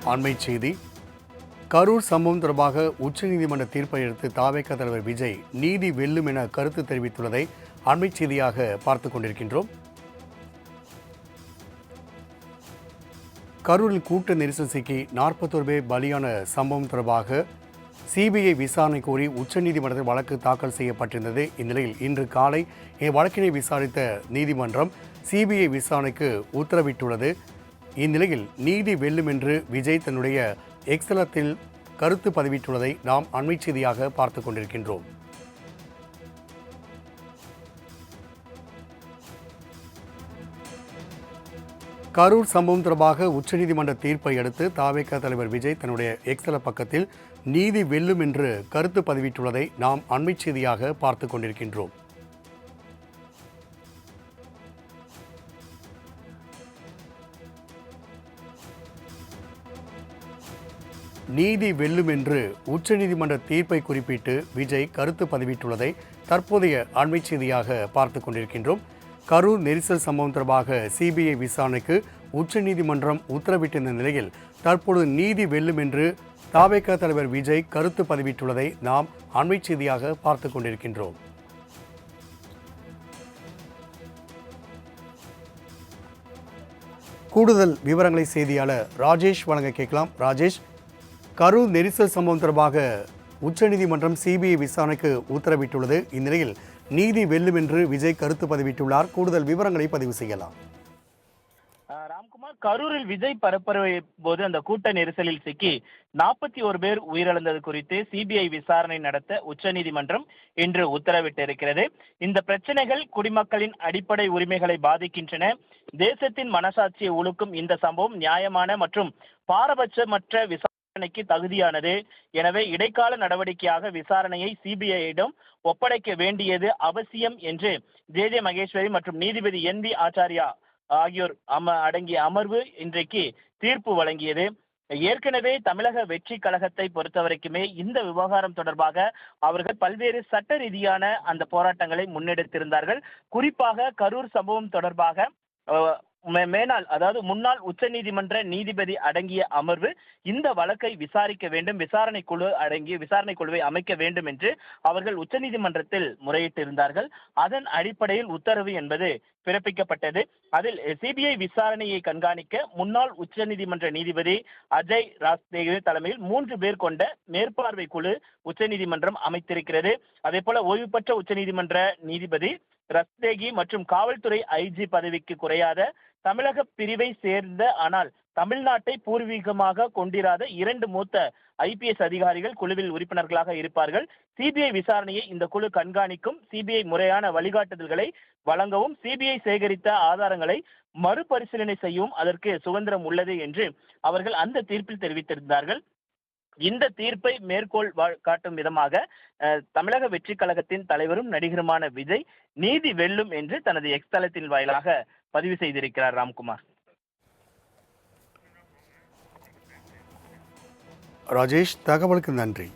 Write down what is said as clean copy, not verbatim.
அண்மை செய்தி. கரூர் சம்பவம் தொடர்பாக உச்சநீதிமன்ற தீர்ப்பை அடுத்து தாவேக தலைவர் விஜய் நீதி வெல்லும் என கருத்து தெரிவித்துள்ளதை அண்மை செய்தியாக பார்த்துக் கொண்டிருக்கின்றோம். கரூரில் கூட்ட நெரிசல் சிக்கி 41 பேர் பலியான சம்பவம் தொடர்பாக சிபிஐ விசாரணை கோரி உச்சநீதிமன்றத்தில் வழக்கு தாக்கல் செய்யப்பட்டிருந்தது. இந்நிலையில் இன்று காலை வழக்கினை விசாரித்த நீதிமன்றம் சிபிஐ விசாரணைக்கு உத்தரவிட்டுள்ளது. இந்நிலையில் நீதி வெல்லும் என்று விஜய் தன்னுடைய எக்ஸ்தலத்தில் கருத்து பதிவிட்டுள்ளதை நாம் அண்மை செய்தியாக பார்த்துக் கொண்டிருக்கின்றோம். கரூர் சம்பவம் தொடர்பாக உச்சநீதிமன்ற தீர்ப்பை அடுத்து தாவேக தலைவர் விஜய் தன்னுடைய எக்ஸ்தல பக்கத்தில் நீதி வெல்லும் என்று கருத்து பதிவிட்டுள்ளதை நாம் அண்மை செய்தியாக பார்த்துக் கொண்டிருக்கின்றோம். நீதி வெல்லும் என்று உச்சநீதிமன்ற தீர்ப்பை குறிப்பிட்டு விஜய் கருத்து பதிவிட்டுள்ளதை தற்போதைய அண்மை செய்தியாக பார்த்துக் கொண்டிருக்கின்றோம். கரூர் நெரிசல் சம்பவம் தொடர்பாக சிபிஐ விசாரணைக்கு உச்சநீதிமன்றம் உத்தரவிட்டிருந்த நிலையில் தற்போது நீதி வெல்லும் என்று தாவேக தலைவர் விஜய் கருத்து பதிவிட்டுள்ளதை நாம் அண்மை செய்தியாக பார்த்துக் கொண்டிருக்கின்றோம். கூடுதல் விவரங்களை செய்தியாளர் ராஜேஷ் வழங்க கேட்கலாம். ராஜேஷ், கரூர் நெரிசல் சம்பவம் தொடர்பாக உச்சநீதிமன்றம் சிபிஐ விசாரணைக்கு உத்தரவிட்டுள்ளது. இந்நிலையில் நீதி வெல்லும் என்று விஜய் கருத்து பதிவிட்டுள்ளார். கூடுதல் விவரங்களை பதிவு செய்யலாம். ராம்குமார், கரூரில் விஜய் பரப்புரை போது அந்த கூட்ட நெரிசலில் சிக்கி 41 பேர் உயிரிழந்தது குறித்து சிபிஐ விசாரணை நடத்த உச்சநீதிமன்றம் இன்று உத்தரவிட்டிருக்கிறது. இந்த பிரச்சனைகள் குடிமக்களின் அடிப்படை உரிமைகளை பாதிக்கின்றன. தேசத்தின் மனசாட்சியை உலுக்கும் இந்த சம்பவம் நியாயமான மற்றும் பாரபட்சமற்ற விசாரணைக்கு தகுதியானது. எனவே இடைக்கால நடவடிக்கையாக விசாரணையை சிபிஐயிடம் ஒப்படைக்க வேண்டியது அவசியம் என்று ஜே மகேஸ்வரி மற்றும் நீதிபதி NV ஆச்சாரியா ஆகியோர் அடங்கிய அமர்வு இன்றைக்கு தீர்ப்பு வழங்கியது. ஏற்கனவே தமிழக வெற்றி கழகத்தை பொறுத்தவரைக்குமே இந்த விவகாரம் தொடர்பாக அவர்கள் பல்வேறு சட்ட ரீதியான அந்த போராட்டங்களை முன்னெடுத்திருந்தார்கள். குறிப்பாக கரூர் சம்பவம் தொடர்பாக மேனால், அதாவது முன்னாள் உச்சநீதிமன்ற நீதிபதி அடங்கிய அமர்வு இந்த வழக்கை விசாரிக்க வேண்டும், விசாரணை குழு அடங்கிய விசாரணை குழுவை அமைக்க வேண்டும் என்று அவர்கள் உச்சநீதிமன்றத்தில் முறையிட்டிருந்தார்கள். அதன் அடிப்படையில் உத்தரவு என்பது பிறப்பிக்கப்பட்டது. அதில் சிபிஐ விசாரணையை கண்காணிக்க முன்னாள் உச்சநீதிமன்ற நீதிபதி அஜய் ராஸ்தேகி தலைமையில் 3 பேர் கொண்ட மேற்பார்வை குழு உச்சநீதிமன்றம் அமைத்திருக்கிறது. அதே போல ஓய்வு பெற்ற உச்சநீதிமன்ற நீதிபதி ரஸ்தேகி மற்றும் காவல்துறை IG பதவிக்கு குறையாத தமிழக பிரிவை சேர்ந்த ஆனால் தமிழ்நாட்டை பூர்வீகமாக கொண்டிராத 2 மூத்த IPS அதிகாரிகள் குழுவில் உறுப்பினர்களாக இருப்பார்கள். சிபிஐ விசாரணையை இந்த குழு கண்காணிக்கும். சிபிஐ முறையான வழிகாட்டுதல்களை வழங்கவும், சிபிஐ சேகரித்த ஆதாரங்களை மறுபரிசீலனை செய்யவும் அதற்கு சுதந்திரம் உள்ளது என்று அவர்கள் அந்த தீர்ப்பில் தெரிவித்திருந்தார்கள். இந்த தீர்ப்பை மேற்கோள் காட்டும் விதமாக தமிழக வெற்றி கழகத்தின் தலைவரும் நடிகருமான விஜய் நீதி வெல்லும் என்று தனது எக்ஸ் தளத்தின் வாயிலாக பதிவு செய்திருக்கிறார். ராம்குமார். ராஜேஷ், தகவலுக்கு நன்றி.